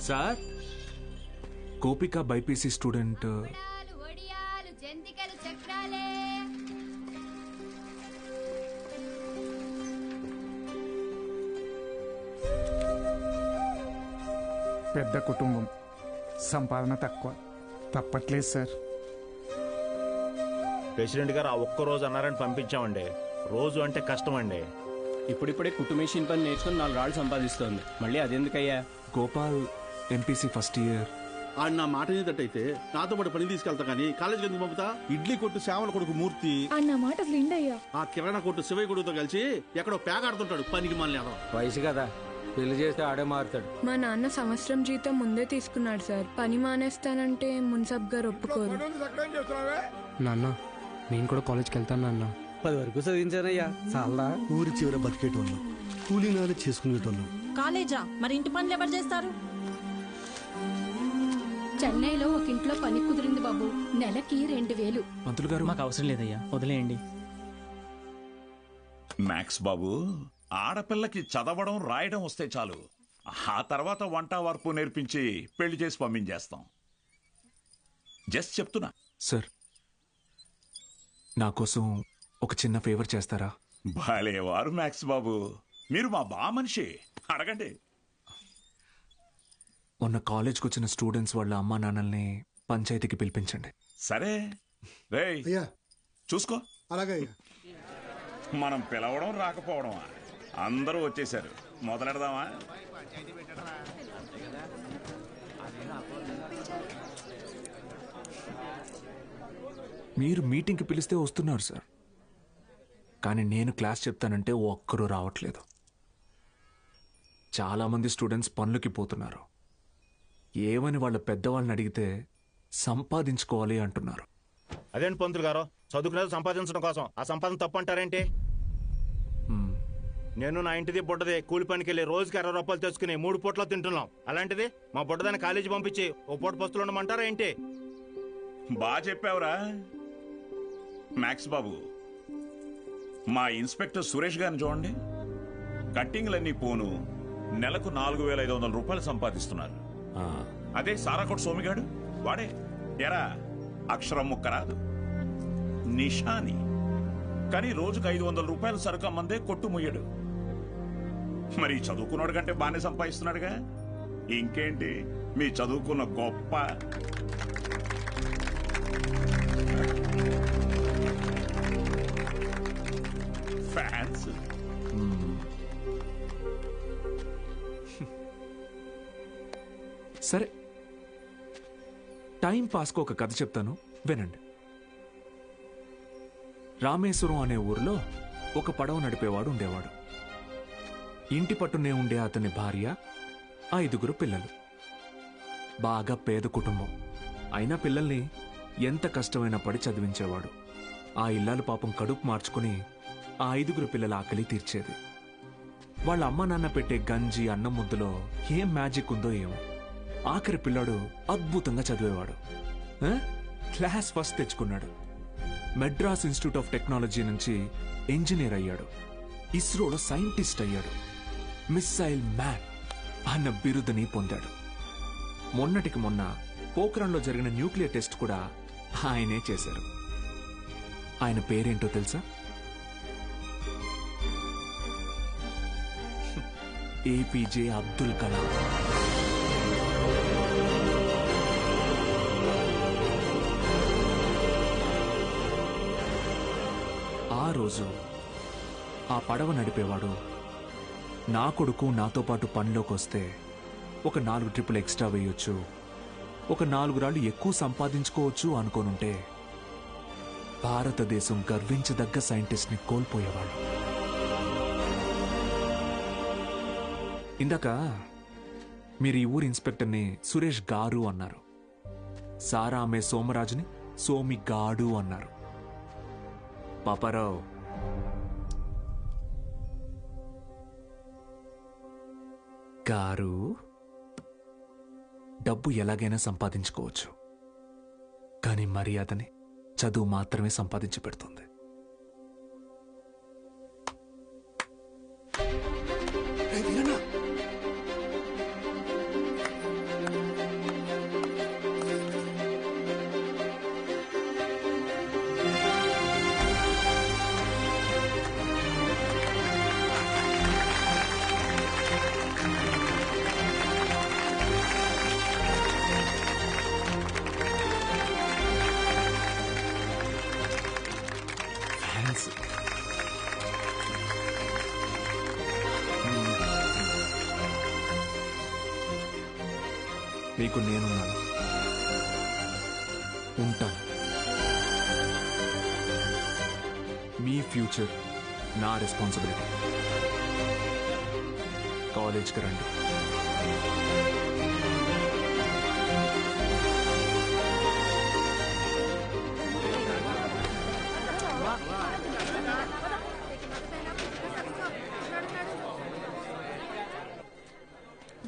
Sir, గోపిక BiPC student. పెద్ద కుటుంబం, సంపాదన తక్కువ, తప్పట్లేదు సార్. ప్రెసిడెంట్ గారు ఆ ఒక్కరోజు అన్నారని పంపించామండి. రోజు అంటే కష్టం అండి. ఇప్పుడిప్పుడే కుటుంబేషన్ పని నేర్చుకుని 4 రాళ్ళు సంపాదిస్తోంది. మళ్ళీ అదెందుకయ్యా? Gopal MPC first year. ఆడు నా మాట ఏదట్టయితే నాతో పాటు పని తీసుకెళ్తా కానీ కాలేజీకి ఎందుకు పంపుతా? ఇడ్లీ కొట్టు సేవల కొడుకు మూర్తి అన్న మాట విండయ్యా. ఆ కిరాణా కొట్టు శివయ్య కొడుకుతో కలిసి ఎక్కడో పేకాడుతుంటాడు. పనికి మళ్ళీ వయసు కదా, పెళ్లి చేస్తే ఆడే మారుతాడు. మా నాన్న సంవత్సరం జీతం ముందే తీసుకున్నాడు సార్. పని మానేస్తానంటే మున్సబ్ గారు ఒప్పుకోరు. నాన్న, నేను కూడా కాలేజ్కి వెళ్తాను నాన్న. 10 వరకు చదివించానయ్యా, చాలా. ఊరి చివర బతికేటోళ్ళం, కూలీనాలు చేసుకునేటోళ్ళం. కాలేజా? మరి ఇంటి పనులు ఎవరు చేస్తారు? చెన్నైలో ఒక ఇంట్లో పని కుదిరింది బాబు, నెలకి 2000. పంతులు గారు, మాకు అవసరం లేదయ్యా, వదిలేయండి. మ్యాక్స్ బాబు, ఆడపిల్లకి చదవడం రాయడం వస్తే చాలు. ఆ తర్వాత వంట వరపు నేర్పించి పెళ్లి చేసి పంపించేస్తాం. జస్ట్ చెప్తున్నా. సార్, నా కోసం ఒక చిన్న ఫేవర్ చేస్తారా? భలేవారు మ్యాక్స్ బాబు, మీరు మా బా మనిషి, అడగండి. మొన్న కాలేజ్కి వచ్చిన స్టూడెంట్స్ వాళ్ళ అమ్మా నాన్నల్ని పంచాయతీకి పిలిపించండి. సరే రేయ్, చూసుకో. అలాగే. మనం పిలవడం రాకపోవడమా? అందరూ వచ్చేసారు, మొదలెడదామా? మీరు మీటింగ్కి పిలిస్తే వస్తున్నారు సార్, కానీ నేను క్లాస్ చెప్తానంటే ఒక్కరూ రావట్లేదు. చాలామంది స్టూడెంట్స్ పనులకి పోతున్నారు. ఏమని వాళ్ళ పెద్దవాళ్ళని అడిగితే సంపాదించుకోవాలి అంటున్నారు. అదేంటి పంతులు గారు, చదువుకునేది సంపాదించడం కోసం, ఆ సంపాదన తప్పు అంటారేంటి? నేను నా ఇంటిది బుడ్డది కూలి పనికి వెళ్ళి రోజుకి 60 రూపాయలు తెచ్చుకుని 3 పూట్ల తింటున్నాం. అలాంటిది మా బుడ్డదాన్ని కాలేజీ పంపించి ఓ పూట పస్తులు ఉండమంటారా ఏంటి? బాగా చెప్పావురా మ్యాక్స్ బాబు. మా ఇన్స్పెక్టర్ సురేష్ గారిని చూడండి, కట్టింగ్లన్నీ పోను నెలకు 4500 రూపాయలు సంపాదిస్తున్నారు. అదే సారాకోట్ సోమిగాడు, వాడే ఎరా అక్షరం ముక్క రాదు, నిషాని, కానీ రోజుకు 500 రూపాయలు సరుకు అమ్మందే కొట్టు ముయ్యడు. మరి చదువుకున్నాడు కంటే బాగానే సంపాదిస్తున్నాడుగా. ఇంకేంటి మీ చదువుకున్న గొప్ప. ఫ్యాన్స్. సరే, టైం పాస్కు ఒక కథ చెప్తాను, వినండి. రామేశ్వరం అనే ఊరిలో ఒక పడవ నడిపేవాడు ఉండేవాడు. ఇంటి పట్టునే ఉండే అతని భార్య, 5 పిల్లలు. బాగా పేద కుటుంబం అయినా పిల్లల్ని ఎంత కష్టమైనా పడి చదివించేవాడు. ఆ ఇల్లాలు పాపం కడుపు మార్చుకుని ఆ 5 పిల్లల ఆకలి తీర్చేది. వాళ్ళ అమ్మ నాన్న పెట్టే గంజి అన్నం ముద్దలో ఏం మ్యాజిక్ ఉందో ఏమో, ఆఖరి పిల్లాడు అద్భుతంగా చదివేవాడు. క్లాస్ ఫస్ట్ తెచ్చుకున్నాడు. మెడ్రాస్ ఇన్స్టిట్యూట్ ఆఫ్ టెక్నాలజీ నుంచి ఇంజనీర్ అయ్యాడు. ఇస్రోలో సైంటిస్ట్ అయ్యాడు. మిస్సైల్ మ్యాన్ అన్న బిరుదుని పొందాడు. మొన్నటికి మొన్న పోఖ్రాన్లో జరిగిన న్యూక్లియర్ టెస్ట్ కూడా ఆయనే చేశారు. ఆయన పేరేంటో తెలుసా? ఏపీజే అబ్దుల్ కలాం. ఆ రోజు ఆ పడవ నడిపేవాడు, నా కొడుకు నాతో పాటు పనిలోకి వస్తే ఒక 4 ట్రిప్పులు ఎక్స్ట్రా వేయొచ్చు, ఒక 4 రాళ్ళు ఎక్కువ సంపాదించుకోవచ్చు అనుకోనుంటే భారతదేశం గర్వించదగ్గ సైంటిస్ట్ని కోల్పోయేవాడు. ఇందాక మీరు ఈ ఊరి ఇన్స్పెక్టర్ని సురేష్ గారు అన్నారు. సారా అమ్మే సోమరాజుని సోమి గాడు అన్నారు. పాపారావు, గారు, డబ్బు ఎలాగైనా సంపాదించుకోవచ్చు, కానీ మర్యాదని చదువు మాత్రమే సంపాదించి పెడుతుంది. మీకు నేనున్నాను, ఉంటాను. మీ ఫ్యూచర్ నా రెస్పాన్సిబిలిటీ. కాలేజ్కి రండి.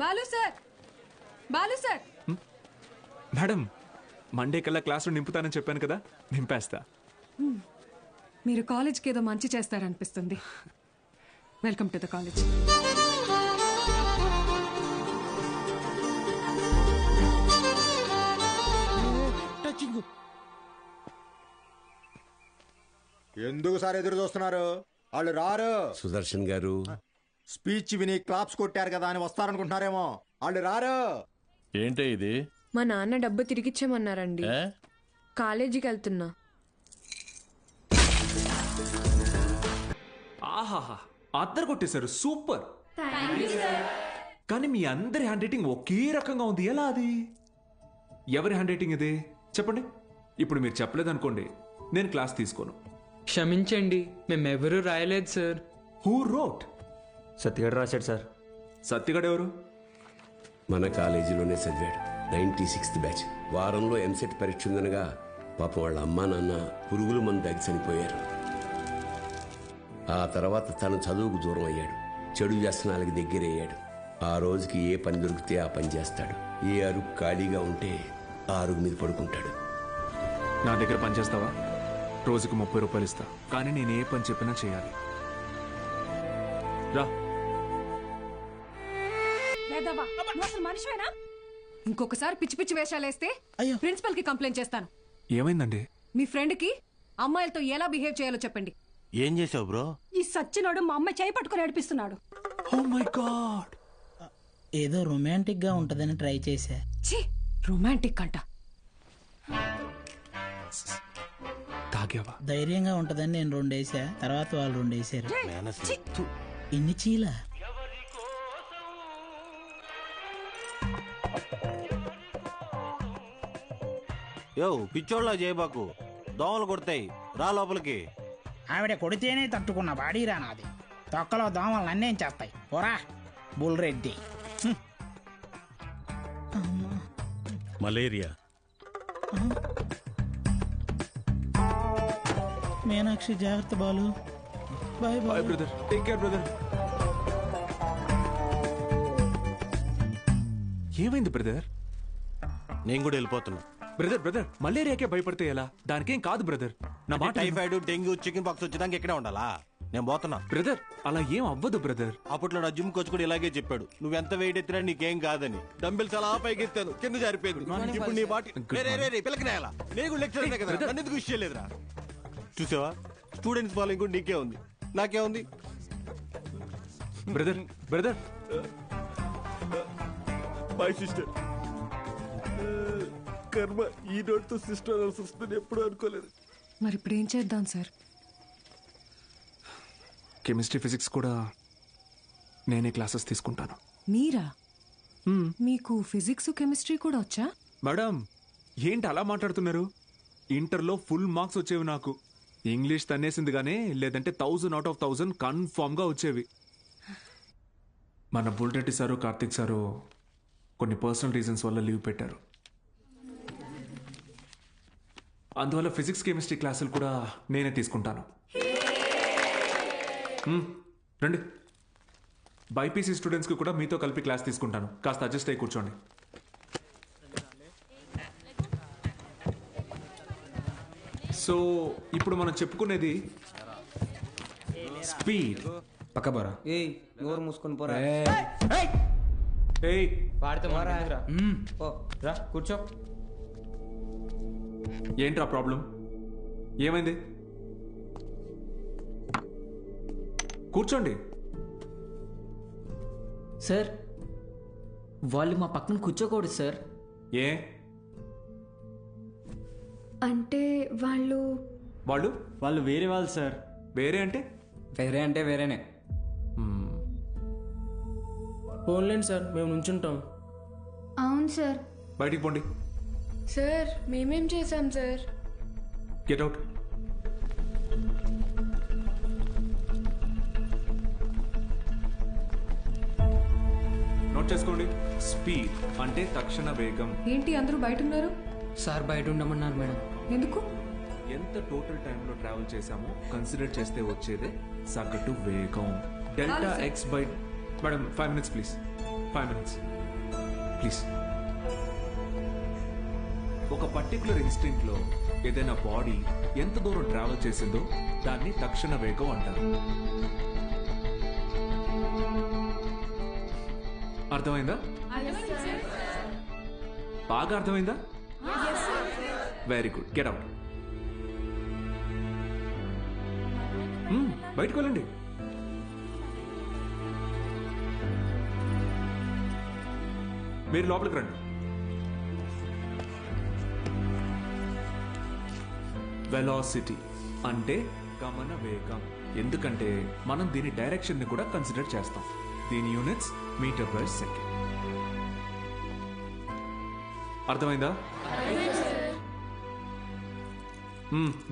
Balu sir, Balu sir. Madam, Monday కల్లా క్లాసులు నింపుతానని చెప్పాను కదా, నింపేస్తా. మీరు కాలేజ్కి ఏదో మంచి చేస్తారనిపిస్తుంది. Welcome to the college. ఎందుకు సార్ ఎదురు చూస్తున్నారు? వాళ్ళు రారు. సుదర్శన్ గారు స్పీచ్ విని క్లాప్స్ కొట్టారు కదా అని వస్తారనుకుంటున్నారేమో. వాళ్ళు రారు. ఏంటే ఇది? మా నాన్న డబ్బు తిరిగిచ్చేమన్నారండి. కాలేజీకి వెళ్తున్నా. ఆహాహా, అద్దరు కొట్టేశారు, సూపర్. కానీ మీ అందరి హ్యాండ్ రైటింగ్ ఒకే రకంగా ఉంది, ఎలా అది? ఎవరి హ్యాండ్ రైటింగ్ ఇది చెప్పండి. ఇప్పుడు మీరు చెప్పలేదనుకోండి, నేను క్లాస్ తీసుకోను. క్షమించండి, మేమెవరూ రాయలేదు సార్. Who wrote? సత్యగాడు రాశాడు సార్. సత్యగాడు ఎవరు? మన కాలేజీలోనే చదివాడు. 96th batch. వారంలో ఎంసెట్ పరీక్ష ఉందనగా పాపం వాళ్ళ అమ్మా నాన్న పురుగుల మందు తాగి చనిపోయారు. ఆ తర్వాత తను చదువుకు దూరం అయ్యాడు. చెడు వ్యసనాలకి దగ్గరయ్యాడు. ఆ రోజుకి ఏ పని దొరికితే ఆ పని చేస్తాడు. ఏ అరుగు ఖాళీగా ఉంటే ఆ అరుగు మీద పడుకుంటాడు. నా దగ్గర పని చేస్తావా? రోజుకు 30 రూపాయలు ఇస్తా, కానీ నేను ఏ పని చెప్పినా చేయాలి. రా. మనిషివేనా? ఇంకొకసారి పిచ్చి పిచ్చి వేషాలు వేస్తే ప్రిన్సిపల్ కి కంప్లైంట్ చేస్తాను. ఏమైందండి? మీ ఫ్రెండ్ కి అమ్మాయిలతో ఎలా బిహేవ్ చేయాలో చెప్పండి. ఏం చేసావు బ్రో? ఈ సచ్చినోడు మా అమ్మాయి చేయి పట్టుకుని నడిపిస్తున్నాడు. Oh my God. ఏదో రొమాంటిక్ గా ఉంటదని ట్రై చేశా. ఛీ, రొమాంటిక్ అంట. తాగావా? ధైర్యంగా ఉంటదని నేను 2 వేసా, తర్వాత వాళ్ళు 2 వేసారు. ఇన్ని చీల యో పిచ్చోళ్ళ చేయబాకు, దోమలు కొడతాయి, రా లోపలికి. ఆవిడ కొడితేనే తట్టుకున్న బాడీరా నాది. తొక్కలో దోమలు నన్నేం చేస్తాయి? పోరా బుల్రెడ్డి. మలేరియా. మీనాక్షి జాగ్రత్త Balu. Bye bye brother, take care brother. ఏమైంది బ్రదర్? నేను కూడా వెళ్ళిపోతున్నా. బ్రదర్ బ్రదర్, మలేరియాకే భయపడితే ఎలా? దానికేం కాదు బ్రదర్. నా మాట టైఫాయిడ్, డెంగ్యూ, చికెన్ పాక్స్ వచ్చేదానికి ఇక్కడే ఉండాలా? నేను పోతున్నా బ్రదర్. అలా ఏం అవ్వదు బ్రదర్. అప్పట్లో నా జిమ్ కోచ్ కూడా ఇలాగే చెప్పాడు, నువ్వెంత వెయిట్ ఎత్తినా నీకేం కాదని. డంబిల్స్ అలా పైకి ఎత్తాను, కింద జారిపోయింది. ఇప్పుడు నీ బాటి పిల్లకి నేలా? నేను కూడా లెక్చర్ కదా, నన్ను ఎందుకు విషయం లేదురా? చూసావా, స్టూడెంట్స్ ఫాలోయింగ్ కూడా నీకే ఉంది, నాకే ఉంది. Brother brother, my sister. కర్మ ఈ నోటితో సిస్టర్ వస్తుంది ఎప్పుడు అనుకోలేదు. మరి ఇప్పుడు ఏం చేద్దాం సార్? కెమిస్ట్రీ, ఫిజిక్స్ కూడా నేనే క్లాసెస్ తీసుకుంటాను. మీరా? మీకు ఫిజిక్స్, కెమిస్ట్రీ కూడా వచ్చా? మేడం, ఏంటి అలా మాట్లాడుతున్నారు? ఇంటర్లో ఫుల్ మార్క్స్ వచ్చేవి నాకు. ఇంగ్లీష్ తన్నేసింది గానీ, లేదంటే 1000 out of 1000 కన్ఫామ్ గా వచ్చేవి. మన బుల్రెడ్డి సారు, కార్తిక్ సారు కొన్ని పర్సనల్ రీజన్స్ వల్ల లీవ్ పెట్టారు. అందువల్ల ఫిజిక్స్, కెమిస్ట్రీ క్లాసులు కూడా నేనే తీసుకుంటాను. రండి. బైపీసీ స్టూడెంట్స్కి కూడా మీతో కలిపి క్లాస్ తీసుకుంటాను. కాస్త అడ్జస్ట్ అయ్యి కూర్చోండి. సో ఇప్పుడు మనం చెప్పుకునేది స్పీడ్. పక్క పోరా. ఏయ్, నోరు మూసుకొని పోరా. ఏయ్, వాడితే మారా. ఓ రా కూర్చో. ఏంట్రా ప్రాబ్లం? ఏమైంది? కూర్చోండి. సార్, వాళ్ళు మా పక్కన కూర్చోకూడదు సార్. ఏ అంటే వాళ్ళు వాళ్ళు వాళ్ళు వేరే వాళ్ళు సార్. వేరే అంటే? వేరే అంటే వేరేనే. ఫోన్లేండి సార్, మేము నుంచుంటాం. అవును సార్, బయటికి పోండి. సార్ మేమేం చేశాం సార్? Get out. నోట్ చేసుకోండి. స్పీడ్ అంటే తక్షణ వేగం. ఏంటి అందరూ బయట ఉన్నారు? సార్ బయట ఉండమన్నారు మేడం. ఎందుకు? ఎంత టోటల్ టైంలో ట్రావెల్ చేశామో కన్సిడర్ చేస్తే వచ్చేదే సగటు వేగం. Delta X by madam 5 minutes please. 5 minutes please. ఒక పర్టికులర్ ఇన్స్టింక్ట్ లో ఏదైనా బాడీ ఎంత దూరం ట్రావెల్ చేసిందో దాన్ని తక్షణ వేగం అంటారు. అర్థమైందా? బాగా అర్థమైందా? Very good. Get out. బయటకు వెళ్ళండి. మీరు లోపలికి రండి. వెలాసిటీ అంటే గమన వేగం. ఎందుకంటే మనం దీని డైరెక్షన్ ని కూడా కన్సిడర్ చేస్తాం. దీని యూనిట్స్ మీటర్ పర్ సెకండ్. అర్థమైందా?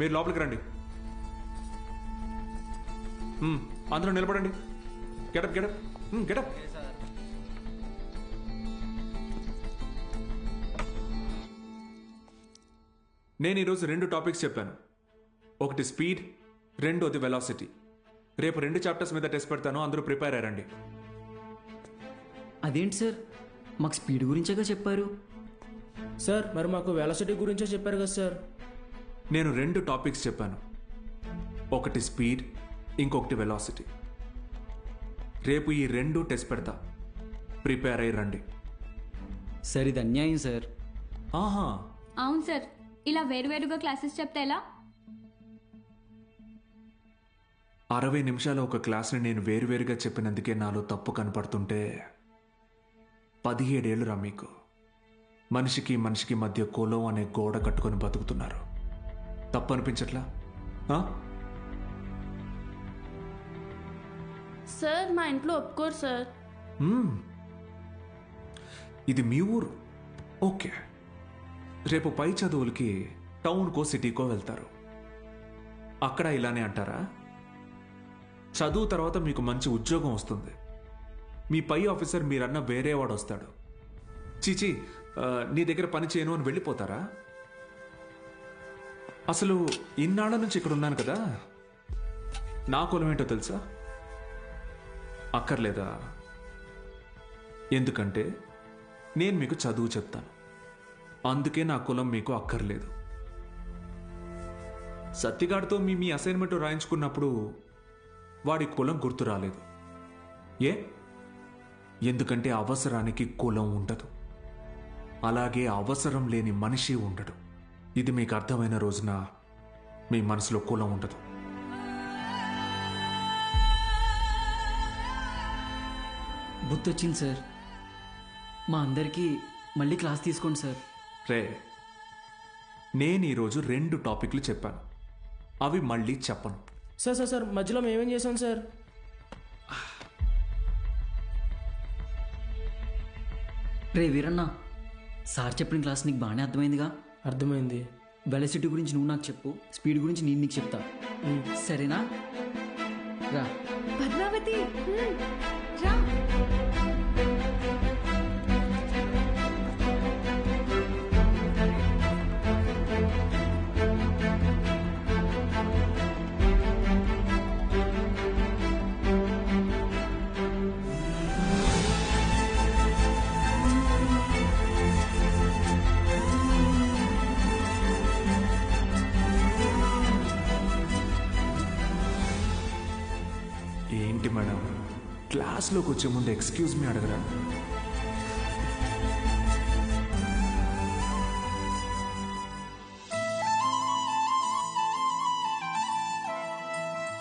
మీరు లోపలికి రండి. అందరూ నిలబడండి. Get up get up get up. నేను ఈరోజు 2 టాపిక్స్ చెప్పాను. ఒకటి స్పీడ్, రెండోది వెలాసిటీ. రేపు 2 చాప్టర్స్ మీద టెస్ట్ పెడతాను. అందరూ ప్రిపేర్ అయ్యారండి. అదేంటి సార్, మాకు స్పీడ్ గురించేగా చెప్పారు. సార్ మరి మాకు వెలాసిటీ గురించే చెప్పారు కదా సార్. నేను 2 టాపిక్స్ చెప్పాను. ఒకటి స్పీడ్, ఇంకొకటి వెలాసిటీ. రేపు ఈ 2 టెస్ట్ పెడతా. ప్రిపేర్ అయ్యి రండి. సార్ ఇది అన్యాయం సార్. ఆహా, అవును సార్. ఇలా వేరువేరుగా క్లాసెస్ చెప్తే ఎలా? 60 నిమిషాల ఒక క్లాస్ని నేను వేరువేరుగా చెప్పినందుకే నాలో తప్పు కనపడుతుంటే 17 ఏళ్ళురా మీకు. మనిషికి మనిషికి మధ్య కులం అనే గోడ కట్టుకొని బతుకుతున్నారు. తప్పు అనిపించట్లా? సార్ మా ఇంట్లో ఒప్పుకోరు సార్. ఇది మీ ఊరు, ఓకే. రేపు పై చదువులకి టౌన్కో సిటీకో వెళ్తారు. అక్కడ ఇలానే అంటారా? చదువు తర్వాత మీకు మంచి ఉద్యోగం వస్తుంది. మీ పై ఆఫీసర్ మీరన్న వేరేవాడు వస్తాడు. చీచి నీ దగ్గర పని చేయను అని వెళ్ళిపోతారా? అసలు ఇన్నాళ్ళ నుంచి ఇక్కడ ఉన్నాను కదా, నా కులం ఏంటో తెలుసా? అక్కర్లేదా? ఎందుకంటే నేను మీకు చదువు చెప్తాను. అందుకే నా కులం మీకు అక్కర్లేదు. సత్తిగాడితో మీ అసైన్మెంట్ రాయించుకున్నప్పుడు వాడి కులం గుర్తు రాలేదు. ఏ? ఎందుకంటే అవసరానికి కులం ఉండదు. అలాగే అవసరం లేని మనిషి ఉండడు. ఇది మీకు అర్థమైన రోజున మీ మనసులో కులం ఉండదు. గుర్తొచ్చింది సార్. మా అందరికీ మళ్ళీ క్లాస్ తీసుకోండి సార్. రే, నేను ఈరోజు 2 టాపిక్లు చెప్పాను. అవి మళ్ళీ చెప్పను. సార్ సార్ సార్ మధ్యలో మేమేం చేసాం సార్? రే వీరన్న, సార్ చెప్పిన క్లాస్ నీకు బాగానే అర్థమైందిగా? అర్థమైంది. వెలాసిటీ గురించి నువ్వు నాకు చెప్పు, స్పీడ్ గురించి నేను నీకు చెప్తా. సరేనా? రా పద్మావతి, రా. ఏంటి మేడం, క్లాస్లోకి వచ్చే ముందు ఎక్స్క్యూజ్ మీ అడగరా?